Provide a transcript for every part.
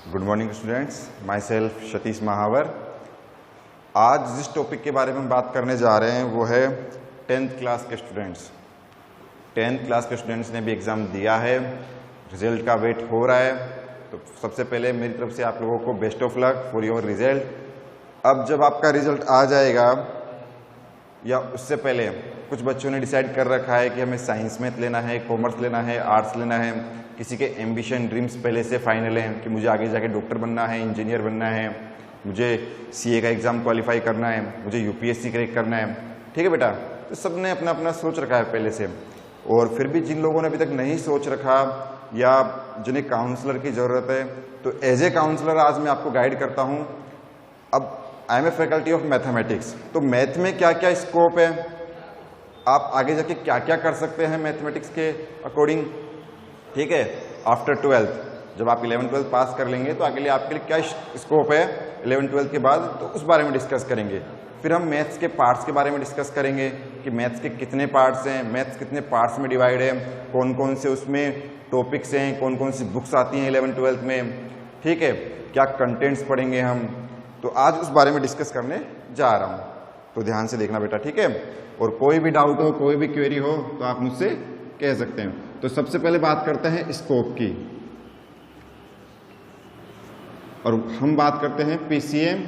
Good morning students, myself Satish Mahawar. आज जिस topic के बारे में बात करने जा रहे हैं वो है 10th क्लास के स्टूडेंट्स। 10th क्लास के स्टूडेंट्स ने भी एग्ज़ाम दिया है, रिजल्ट का वेट हो रहा है। तो सबसे पहले मेरी तरफ से आप लोगों को best of luck for your result. अब जब आपका रिजल्ट आ जाएगा या उससे पहले कुछ बच्चों ने डिसाइड कर रखा है कि हमें साइंस मैथ लेना है, कॉमर्स लेना है, आर्ट्स लेना है, किसी के एम्बिशन ड्रीम्स पहले से फाइनल हैं कि मुझे आगे जाके डॉक्टर बनना है, इंजीनियर बनना है, मुझे सीए का एग्ज़ाम क्वालिफाई करना है, मुझे यूपीएससी क्रैक करना है। ठीक है बेटा, तो सब ने अपना अपना सोच रखा है पहले से। और फिर भी जिन लोगों ने अभी तक नहीं सोच रखा या जिन्हें काउंसलर की ज़रूरत है, तो एज ए काउंसलर आज मैं आपको गाइड करता हूँ। अब I am a faculty of mathematics, तो मैथ में क्या क्या स्कोप है, आप आगे जाके क्या क्या कर सकते हैं मैथमेटिक्स के अकॉर्डिंग। ठीक है, आफ्टर 12th जब आप 11th-12th पास कर लेंगे तो आगे लिए आपके लिए क्या स्कोप है 11th-12th के बाद, तो उस बारे में डिस्कस करेंगे। फिर हम मैथ्स के पार्ट्स के बारे में डिस्कस करेंगे कि मैथ्स के कितने पार्ट्स हैं, मैथ्स कितने पार्ट्स में डिवाइड है, कौन कौन से उसमें टॉपिक्स हैं, कौन कौन सी बुक्स आती हैं 11th-12th में। ठीक है, क्या कंटेंट्स पढ़ेंगे हम, तो आज उस बारे में डिस्कस करने जा रहा हूँ, तो ध्यान से देखना बेटा। ठीक है, और कोई भी डाउट हो, कोई भी क्वेरी हो तो आप मुझसे कह सकते हैं। तो सबसे पहले बात करते हैं स्कोप की, और हम बात करते हैं पीसीएम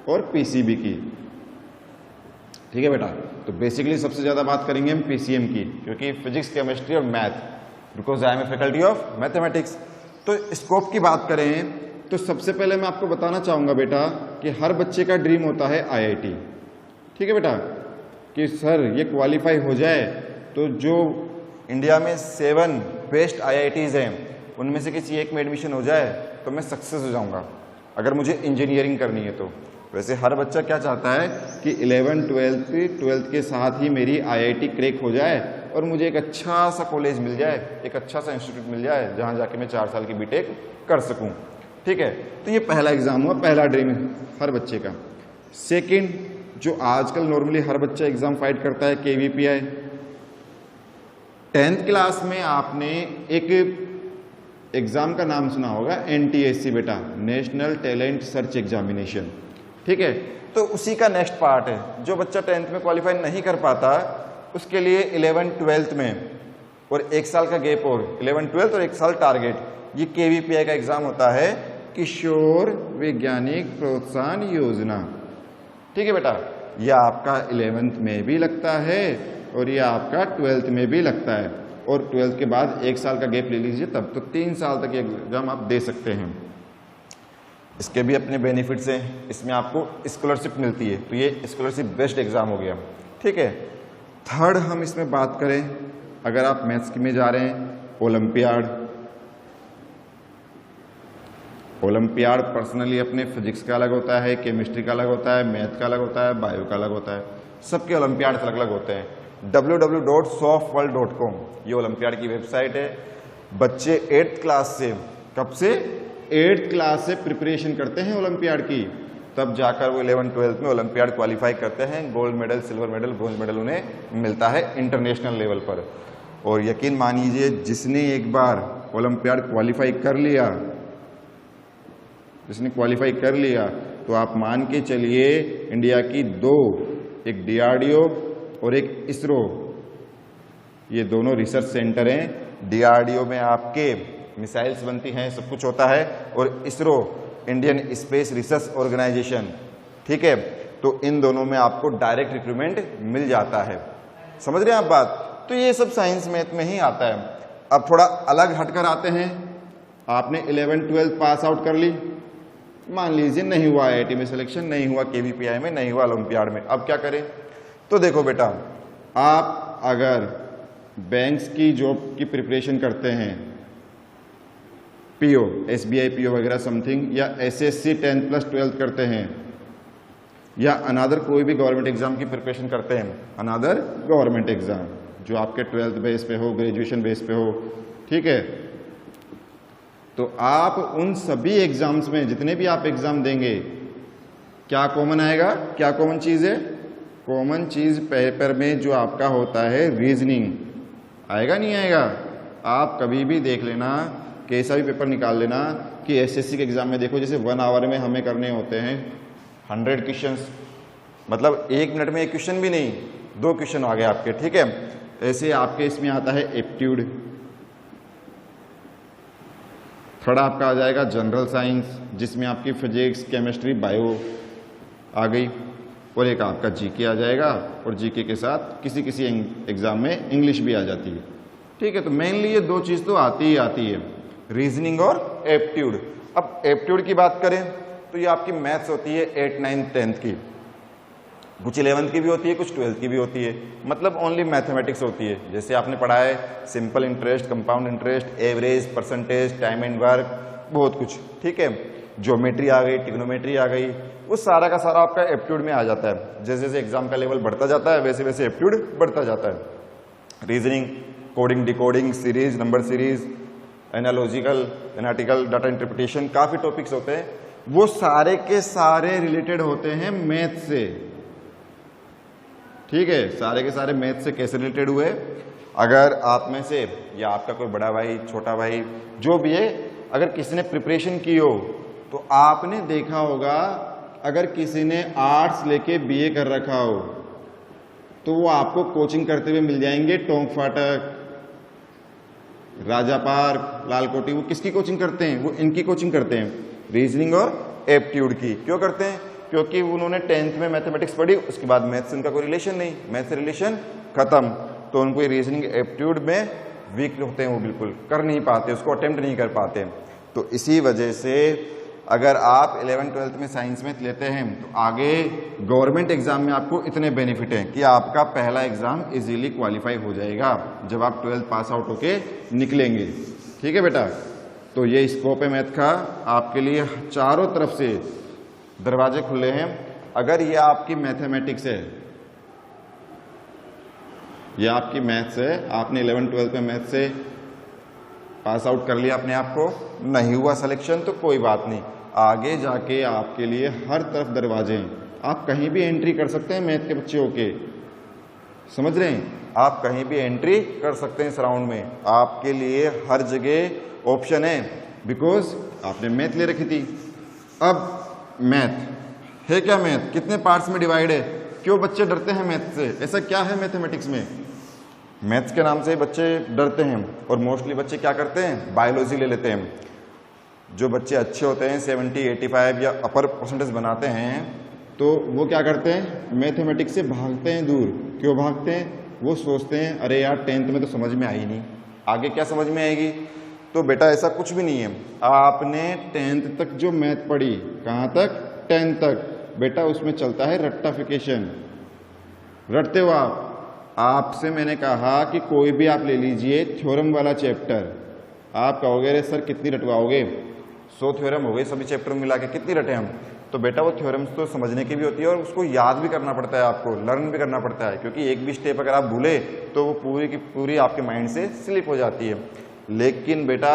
और पीसीबी की। ठीक है बेटा, तो बेसिकली सबसे ज्यादा बात करेंगे हम पीसीएम की, क्योंकि फिजिक्स, केमिस्ट्री और math, because I am a faculty of mathematics. तो स्कोप की बात करें तो सबसे पहले मैं आपको बताना चाहूंगा बेटा कि हर बच्चे का ड्रीम होता है आईआईटी। ठीक है बेटा, कि सर ये क्वालिफाई हो जाए तो जो इंडिया में 7 बेस्ट आईआईटीज हैं उनमें से किसी एक में एडमिशन हो जाए तो मैं सक्सेस हो जाऊंगा, अगर मुझे इंजीनियरिंग करनी है तो। वैसे हर बच्चा क्या चाहता है कि 11th-12th के साथ ही मेरी आईआईटी क्रैक हो जाए और मुझे एक अच्छा सा कॉलेज मिल जाए, एक अच्छा सा इंस्टीट्यूट मिल जाए जहां जाके मैं 4 साल की बीटेक कर सकूं। ठीक है, तो ये पहला एग्जाम हुआ, पहला ड्रीम हर बच्चे का। सेकेंड, जो आजकल नॉर्मली हर बच्चा एग्जाम फाइट करता है, केवीपीआई। 10th क्लास में आपने एक एग्जाम का नाम सुना होगा, एनटीएससी बेटा, नेशनल टैलेंट सर्च एग्जामिनेशन। ठीक है, तो उसी का नेक्स्ट पार्ट है। जो बच्चा 10th में क्वालिफाई नहीं कर पाता उसके लिए 11th-12th में और 1 साल का गैप, और 11th-12th और 1 साल टारगेट, ये केवीपीआई का एग्जाम होता है, किशोर वैज्ञानिक प्रोत्साहन योजना। ठीक है बेटा, यह आपका 11th में भी लगता है और यह आपका 12th में भी लगता है, और 12th के बाद 1 साल का गैप ले लीजिए, तब तो 3 साल तक ये एग्जाम आप दे सकते हैं। इसके भी अपने बेनिफिट्स हैं, इसमें आपको स्कॉलरशिप मिलती है, तो ये स्कॉलरशिप बेस्ड एग्जाम हो गया। ठीक है, थर्ड हम इसमें बात करें, अगर आप मैथ्स में जा रहे हैं, ओलंपियाड। ओलंपियाड पर्सनली अपने फिजिक्स का अलग होता है, केमिस्ट्री का अलग होता है, मैथ का अलग होता है, बायो का अलग होता है, सबके ओलंपियाड अलग अलग होते हैं। www.softworld.com ये ओलंपियाड की वेबसाइट है। बच्चे 8th क्लास से, कब से 8th क्लास से प्रिपरेशन करते हैं ओलंपियाड की, तब जाकर वो 11th-12th में ओलंपियाड क्वालिफाई करते हैं। Gold medal, silver medal, bronze medal उन्हें मिलता है इंटरनेशनल लेवल पर। और यकीन मानिए, जिसने एक बार ओलंपियाड क्वालिफाई कर लिया, जिसने क्वालिफाई कर लिया, तो आप मान के चलिए इंडिया की 2, एक डीआरडीओ और एक इसरो, ये दोनों रिसर्च सेंटर हैं। डीआरडीओ में आपके मिसाइल्स बनती हैं, सब कुछ होता है, और ISRO Indian Space Research Organisation. ठीक है, तो इन दोनों में आपको डायरेक्ट रिक्रूटमेंट मिल जाता है। समझ रहे हैं आप बात? तो ये सब साइंस मैथ में ही आता है। अब थोड़ा अलग हटकर आते हैं, आपने 11th-12th पास आउट कर ली, मान लीजिए नहीं हुआ आईआईटी में सिलेक्शन, नहीं हुआ केवीपीआई में, नहीं हुआ ओलंपियाड में, अब क्या करें? तो देखो बेटा, आप अगर बैंक्स की जॉब की प्रिपरेशन करते हैं, पीओ, एसबीआई पीओ वगैरह समथिंग, या एसएससी 10th+12th करते हैं, या अनादर कोई भी गवर्नमेंट एग्जाम की प्रिपरेशन करते हैं, अनादर गवर्नमेंट एग्जाम जो आपके 12th बेस पे हो, ग्रेजुएशन बेस पे हो। ठीक है, तो आप उन सभी एग्जाम्स में, जितने भी आप एग्जाम देंगे, क्या कॉमन आएगा? क्या कॉमन चीज है? कॉमन चीज पेपर में जो आपका होता है रीजनिंग, आएगा नहीं आएगा? आप कभी भी देख लेना, कैसा भी पेपर निकाल लेना, आपकी एसएससी के एग्जाम में देखो, जैसे 1 आवर में हमें करने होते हैं 100 क्वेश्चंस, मतलब 1 मिनट में 1 क्वेश्चन भी नहीं, 2 क्वेश्चन आ गए आपके, ठीक है। ऐसे आपके इसमें आता है एप्टीट्यूड, थर्ड आपका आ जाएगा जनरल साइंस, जिसमें आपकी फिजिक्स, केमिस्ट्री, बायो आ गई, और एक आपका जीके आ जाएगा, और जीके के साथ किसी किसी एग्जाम में इंग्लिश भी आ जाती है, ठीक है। तो मेनली ये 2 चीज तो आती ही आती है, रीजनिंग और एप्टीट्यूड। अब एप्टीट्यूड की बात करें तो ये आपकी मैथ्स होती है 8, 9, 10 की, कुछ 11th की भी होती है, कुछ 12th की भी होती है, मतलब ओनली मैथमेटिक्स होती है। जैसे आपने पढ़ा है simple interest, compound interest, average, percentage, time and work, बहुत कुछ, ठीक है। ज्योमेट्री आ गई, ट्रिग्नोमेट्री आ गई, वो सारा का सारा आपका एप्टीट्यूड में आ जाता है। जैसे जैसे एग्जाम का लेवल बढ़ता जाता है वैसे वैसे एप्टीट्यूड बढ़ता जाता है। Reasoning, coding, decoding, series, number series, analogical, analytical, data interpretation, काफी टॉपिक्स होते हैं, वो सारे के सारे रिलेटेड होते हैं मैथ से, ठीक है। सारे के सारे मैथ से कैसे रिलेटेड हुए, अगर आप में से या आपका कोई बड़ा भाई, छोटा भाई, जो भी है, अगर किसी ने प्रिपरेशन की हो तो आपने देखा होगा, अगर किसी ने आर्ट्स लेके बीए कर रखा हो तो वो आपको कोचिंग करते हुए मिल जाएंगे। टोंक फाटक, राजा पार्क, लालकोटी, वो किसकी कोचिंग करते हैं? वो इनकी कोचिंग करते हैं, रीजनिंग और एप्टीट्यूड की। क्यों करते हैं? क्योंकि उन्होंने 10th में मैथमेटिक्स पढ़ी, उसके बाद मैथ से उनका कोई रिलेशन नहीं, मैथ से रिलेशन खत्म, तो उनको रीजनिंग एप्टीट्यूड में वीक होते हैं, वो बिल्कुल कर नहीं पाते, उसको अटेम्प्ट नहीं कर पाते। तो इसी वजह से अगर आप 11th 12th में साइंस में लेते हैं तो आगे गवर्नमेंट एग्जाम में आपको इतने बेनिफिट हैं कि आपका पहला एग्जाम इजीली क्वालिफाई हो जाएगा जब आप 12th पास आउट होके निकलेंगे, ठीक है बेटा। तो ये स्कोप है मैथ का, आपके लिए चारों तरफ से दरवाजे खुले हैं। अगर ये आपकी मैथमेटिक्स है, ये आपकी मैथ्स है, आपने 11th 12th में मैथ से पास आउट कर लिया अपने आप को, नहीं हुआ सिलेक्शन तो कोई बात नहीं, आगे जाके आपके लिए हर तरफ दरवाजे हैं, आप कहीं भी एंट्री कर सकते हैं मैथ के बच्चे होके, समझ रहे हैं? आप कहीं भी एंट्री कर सकते हैं सराउंड में, आपके लिए हर जगह ऑप्शन है, बिकॉज आपने मैथ ले रखी थी। अब मैथ है क्या? मैथ कितने पार्ट्स में डिवाइड है? क्यों बच्चे डरते हैं मैथ से? ऐसा क्या है मैथमेटिक्स में? मैथ्स के नाम से बच्चे डरते हैं, और मोस्टली बच्चे क्या करते हैं? बायोलॉजी ले लेते हैं। जो बच्चे अच्छे होते हैं 70, 85 या अपर परसेंटेज बनाते हैं, तो वो क्या करते हैं? मैथमेटिक्स से भागते हैं दूर। क्यों भागते हैं? वो सोचते हैं अरे यार 10th में तो समझ में आई नहीं, आगे क्या समझ में आएगी? तो बेटा ऐसा कुछ भी नहीं है। आपने 10th तक जो मैथ पढ़ी, कहाँ तक? 10th तक। बेटा उसमें चलता है रट्टाफिकेशन, रटते हो आप। आपसे मैंने कहा कि कोई भी आप ले लीजिए थ्योरम वाला चैप्टर, आप कहोगे अरे सर कितनी रटवाओगे, 100 थ्योरम हो गए सभी चैप्टर मिला के, कितनी रटे हम? तो बेटा वो थ्योरम्स तो समझने की भी होती है और उसको याद भी करना पड़ता है, आपको लर्न भी करना पड़ता है, क्योंकि एक भी स्टेप अगर आप भूले तो वो पूरी की पूरी आपके माइंड से स्लिप हो जाती है। लेकिन बेटा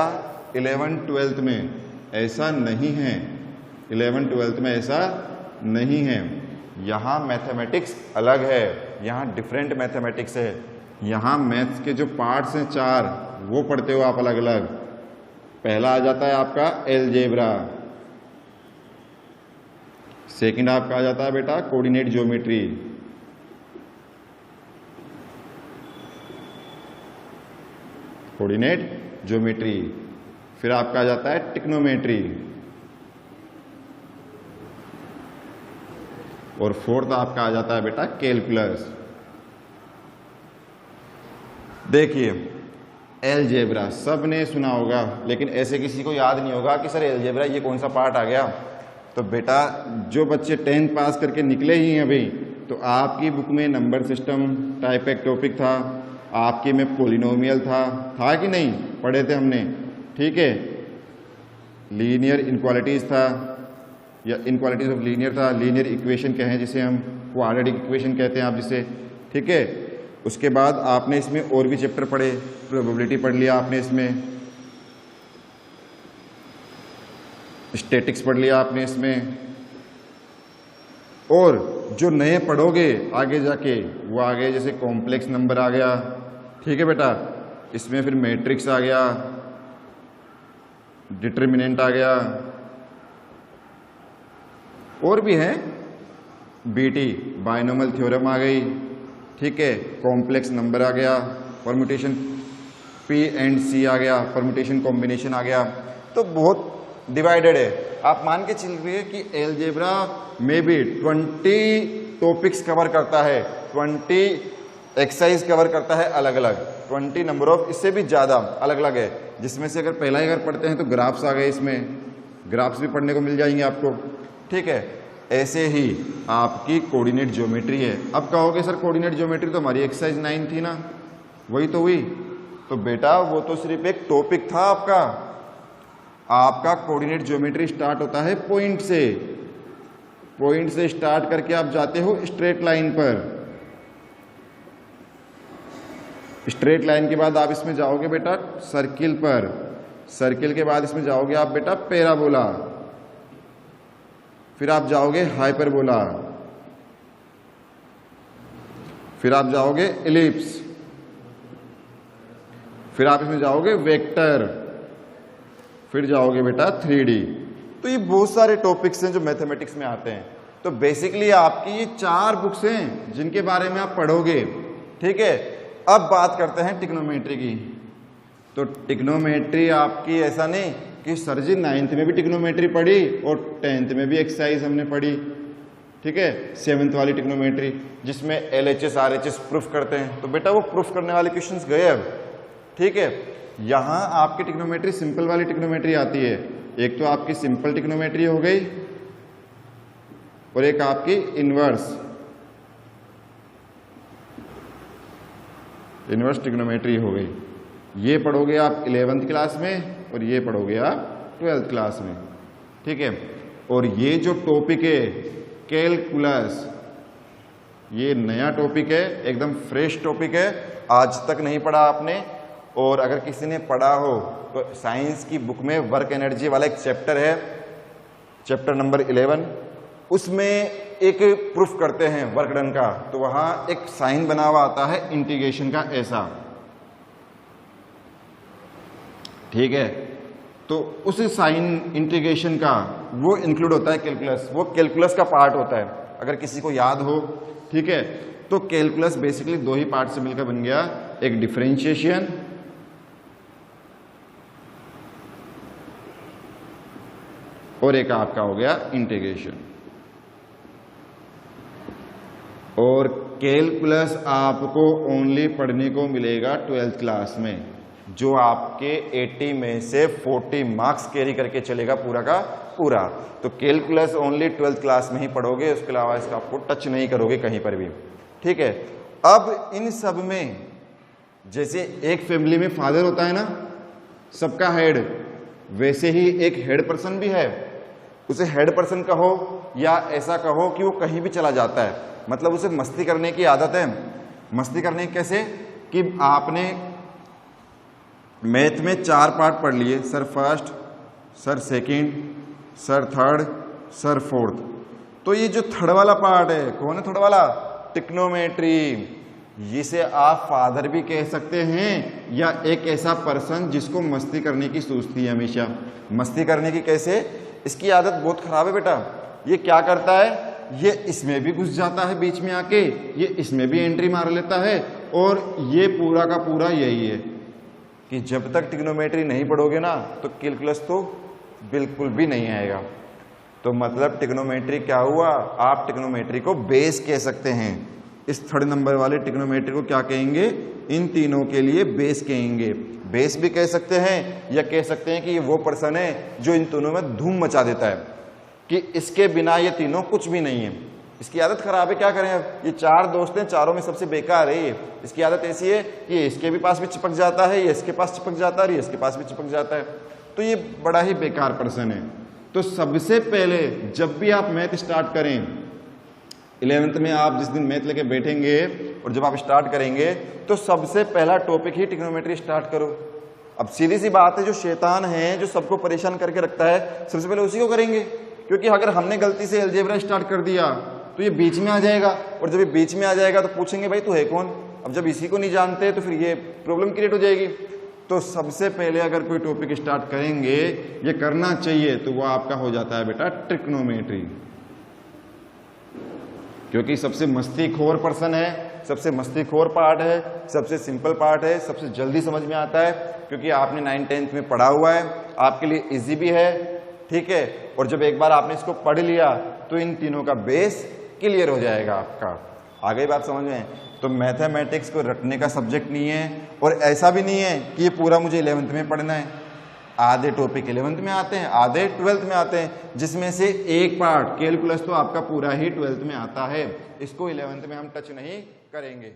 11th 12th में ऐसा नहीं है, 11th 12th में ऐसा नहीं है। यहाँ मैथमेटिक्स अलग है, यहाँ डिफरेंट मैथमेटिक्स है। यहाँ मैथ्स के जो पार्ट्स हैं 4, वो पढ़ते हो आप अलग अलग। पहला आ जाता है आपका एलजेब्रा, सेकंड आपका आ जाता है बेटा कोऑर्डिनेट ज्योमेट्री, कोऑर्डिनेट ज्योमेट्री, फिर आपका आ जाता है ट्रिग्नोमेट्री, और फोर्थ आपका आ जाता है बेटा कैलकुलस। देखिए एलजेब्रा सबने सुना होगा, लेकिन ऐसे किसी को याद नहीं होगा कि सर एलजेब्रा ये कौन सा पार्ट आ गया। तो बेटा जो बच्चे 10th पास करके निकले ही हैं अभी, तो आपकी बुक में नंबर सिस्टम टाइप एक टॉपिक था, आपके में पोलिनोमियल था कि नहीं? पढ़े थे हमने, ठीक है। लीनियर इनक्वालिटीज था, या इनक्वालिटीज ऑफ लीनियर था, लीनियर इक्वेशन कहें जिसे हम, क्वाड्रेटिक इक्वेशन कहते हैं आप जिसे, ठीक है। उसके बाद आपने इसमें और भी चैप्टर पढ़े, प्रोबेबिलिटी पढ़ लिया आपने, इसमें स्टैटिक्स पढ़ लिया आपने इसमें, और जो नए पढ़ोगे आगे जाके वो आ गए, जैसे कॉम्प्लेक्स नंबर आ गया, ठीक है बेटा। इसमें फिर मैट्रिक्स आ गया, डिटर्मिनेंट आ गया, और भी है बीटी, बायनोमल थ्योरम आ गई, ठीक है, कॉम्प्लेक्स नंबर आ गया, परम्यूटेशन पी एंड सी आ गया, परम्यूटेशन कॉम्बिनेशन आ गया। तो बहुत डिवाइडेड है। आप मान के चलिए कि एलजेब्रा में भी 20 टॉपिक्स कवर करता है, 20 एक्सरसाइज कवर करता है अलग अलग, 20 नंबर ऑफ, इससे भी ज़्यादा अलग अलग है। जिसमें से अगर पहला ही अगर पढ़ते हैं तो ग्राफ्स आ गए, इसमें ग्राफ्स भी पढ़ने को मिल जाएंगे आपको, ठीक है। ऐसे ही आपकी कोऑर्डिनेट ज्योमेट्री है। अब कहोगे सर कोऑर्डिनेट ज्योमेट्री तो हमारी एक्सरसाइज 9 थी ना, वही तो हुई। तो बेटा वो तो सिर्फ एक टॉपिक था आपका। आपका कोऑर्डिनेट ज्योमेट्री स्टार्ट होता है पॉइंट से, पॉइंट से स्टार्ट करके आप जाते हो स्ट्रेट लाइन पर, स्ट्रेट लाइन के बाद आप इसमें जाओगे बेटा सर्किल पर, सर्किल के बाद इसमें जाओगे आप बेटा पैराबोला, फिर आप जाओगे हाइपरबोला, फिर आप जाओगे एलिप्स, फिर आप इसमें जाओगे वेक्टर, फिर जाओगे बेटा 3D। तो ये बहुत सारे टॉपिक्स हैं जो मैथमेटिक्स में आते हैं। तो बेसिकली आपकी ये 4 बुक्स हैं जिनके बारे में आप पढ़ोगे, ठीक है। अब बात करते हैं ट्रिग्नोमेट्री की। तो ट्रिग्नोमेट्री आपकी ऐसा नहीं कि सर जी 9th में भी ट्रिग्नोमेट्री पढ़ी और 10th में भी एक्सरसाइज हमने पढ़ी, ठीक है, 7th वाली ट्रिग्नोमेट्री जिसमें LHS RHS प्रूफ करते हैं। तो बेटा वो प्रूफ करने वाले क्वेश्चंस गए अब, ठीक है। यहां आपकी ट्रिग्नोमेट्री सिंपल वाली ट्रिग्नोमेट्री आती है। एक तो आपकी सिंपल ट्रिग्नोमेट्री हो गई और एक आपकी इनवर्स ट्रिग्नोमेट्री हो गई। ये पढ़ोगे आप 11th क्लास में और ये पढ़ोगे आप 12th क्लास में, ठीक है। और ये जो टॉपिक है कैलकुलस, ये नया टॉपिक है, एकदम फ्रेश टॉपिक है, आज तक नहीं पढ़ा आपने। और अगर किसी ने पढ़ा हो तो साइंस की बुक में वर्क एनर्जी वाला एक चैप्टर है, चैप्टर नंबर 11, उसमें एक प्रूफ करते हैं वर्क डन का। तो वहां एक साइन बना हुआ आता है इंटीग्रेशन का, ऐसा, ठीक है। तो उस साइन इंटीग्रेशन का वो इंक्लूड होता है कैलकुलस, वो कैलकुलस का पार्ट होता है, अगर किसी को याद हो, ठीक है। तो कैलकुलस बेसिकली 2 ही पार्ट से मिलकर बन गया, एक डिफरेंशिएशन और एक आपका हो गया इंटीग्रेशन। और कैलकुलस आपको ओनली पढ़ने को मिलेगा 12th क्लास में, जो आपके 80 में से 40 मार्क्स कैरी करके चलेगा पूरा का पूरा। तो कैलकुलस ओनली 12th क्लास में ही पढ़ोगे, उसके अलावा इसका आपको टच नहीं करोगे कहीं पर भी, ठीक है। अब इन सब में जैसे एक फैमिली में फादर होता है ना, सबका हेड, वैसे ही एक हेड पर्सन भी है। उसे हेड पर्सन कहो या ऐसा कहो कि वो कहीं भी चला जाता है, मतलब उसे मस्ती करने की आदत है। मस्ती करने कैसे कि आपने मैथ में 4 पार्ट पढ़ लिए, sir first, sir second, sir third, sir fourth. तो ये जो थर्ड वाला पार्ट है, कौन है थर्ड वाला? ट्रिग्नोमेट्री। जिसे आप फादर भी कह सकते हैं या एक ऐसा पर्सन जिसको मस्ती करने की सोचती है हमेशा। मस्ती करने की कैसे? इसकी आदत बहुत खराब है बेटा। ये क्या करता है, ये इसमें भी घुस जाता है बीच में आके, ये इसमें भी एंट्री मार लेता है, और ये पूरा का पूरा यही है कि जब तक ट्रिग्नोमेट्री नहीं पढ़ोगे ना तो कैलकुलस तो बिल्कुल भी नहीं आएगा। तो मतलब ट्रिग्नोमेट्री क्या हुआ, आप ट्रिग्नोमेट्री को बेस कह सकते हैं। इस थर्ड नंबर वाले ट्रिग्नोमेट्री को क्या कहेंगे? इन तीनों के लिए बेस कहेंगे। बेस भी कह सकते हैं या कह सकते हैं कि ये वो पर्सन है जो इन तीनों में धूम मचा देता है, कि इसके बिना ये तीनों कुछ भी नहीं है। इसकी आदत खराब है, क्या करें अब? ये 4 दोस्त हैं, चारों में सबसे बेकार है ये। इसकी आदत ऐसी है कि ये इसके भी पास भी चिपक जाता है, ये इसके पास चिपक जाता है और ये इसके पास भी चिपक जाता है। तो ये बड़ा ही बेकार पर्सन है। तो सबसे पहले जब भी आप मैथ स्टार्ट करें, 11th में आप जिस दिन मैथ लेके बैठेंगे और जब आप स्टार्ट करेंगे तो सबसे पहला टॉपिक ही ट्रिग्नोमेट्री स्टार्ट करो। अब सीधी सी बात है, जो शैतान है, जो सबको परेशान करके रखता है, सबसे पहले उसी को करेंगे। क्योंकि अगर हमने गलती से अलजेब्रा स्टार्ट कर दिया तो ये बीच में आ जाएगा, और जब ये बीच में आ जाएगा तो पूछेंगे भाई तू है कौन। अब जब इसी को नहीं जानते तो फिर ये प्रॉब्लम क्रिएट हो जाएगी। तो सबसे पहले अगर कोई टॉपिक स्टार्ट करेंगे, ये करना चाहिए, तो वो आपका हो जाता है बेटा ट्रिग्नोमेट्री, क्योंकि सबसे मस्तीखोर पर्सन है, सबसे मस्तीखोर पार्ट है, सबसे सिंपल पार्ट है, सबसे जल्दी समझ में आता है, क्योंकि आपने 9th-10th में पढ़ा हुआ है, आपके लिए इजी भी है, ठीक है। और जब एक बार आपने इसको पढ़ लिया तो इन तीनों का बेस क्लियर हो जाएगा आपका। आगे बात समझ में? तो मैथमेटिक्स को रटने का सब्जेक्ट नहीं है, और ऐसा भी नहीं है कि ये पूरा मुझे 11th में पढ़ना है। आधे टॉपिक 11th में आते हैं, आधे 12th में आते हैं, जिसमें से एक पार्ट कैलकुलस तो आपका पूरा ही 12th में आता है। इसको 11th में हम टच नहीं करेंगे।